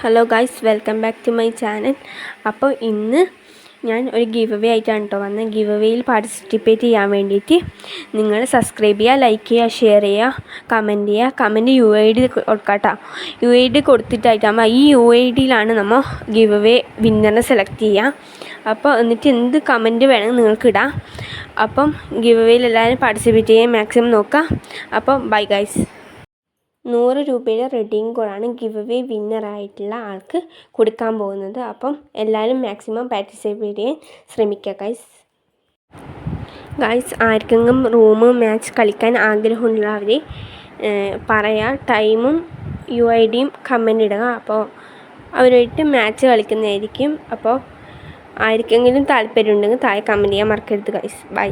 Hello guys, welcome back to my channel. അപ്പോൾ ഇന്ന് ഞാൻ ഒരു ഗിവ് അവേ ആയിട്ടാണ് കേട്ടോ വന്നത്. ഗിവ് അവേയിൽ പാർട്ടിസിപ്പേറ്റ് ചെയ്യാൻ വേണ്ടിയിട്ട് നിങ്ങൾ സബ്സ്ക്രൈബ് ചെയ്യുക, ലൈക്ക് ചെയ്യുക, ഷെയർ ചെയ്യുക, കമൻറ്റ് ചെയ്യുക. Comment UID കൊടുക്കാട്ടോ. UID കൊടുത്തിട്ടായിട്ടാകുമ്പോൾ ഈ UIDയിലാണ് നമ്മൾ ഗിവ് അവേ വിന്നറിനെ സെലക്ട് ചെയ്യുക. അപ്പോൾ എന്നിട്ട് എന്ത് കമൻറ്റ് വേണമെങ്കിൽ നിങ്ങൾക്ക് ഇടാം. അപ്പം ഗിവ് അവേയിൽ എല്ലാവരും പാർട്ടിസിപ്പേറ്റ് ചെയ്യാൻ മാക്സിമം നോക്കുക. അപ്പം ബൈ ഗൈസ്. 100 രൂപയുടെ റെഡീം കോഡാണ് ഗിവ് അവേ വിന്നറായിട്ടുള്ള ആൾക്ക് കൊടുക്കാൻ പോകുന്നത്. അപ്പം എല്ലാവരും മാക്സിമം പാർട്ടിസിപ്പേറ്റ് ചെയ്യാൻ ശ്രമിക്കുക ഗൈസ്. ആർക്കെങ്കിലും റൂം മാച്ച് കളിക്കാൻ ആഗ്രഹമുള്ളവർ പറയാം. ടൈമും UIDയും കമൻ്റ് ഇടുക. അപ്പോൾ അവരുമായിട്ട് മാച്ച് കളിക്കുന്നതായിരിക്കും. അപ്പോൾ ആർക്കെങ്കിലും താല്പര്യം ഉണ്ടെങ്കിൽ താഴെ കമൻറ്റ് ചെയ്യാൻ മറക്കരുത് ഗൈസ്. ബൈ.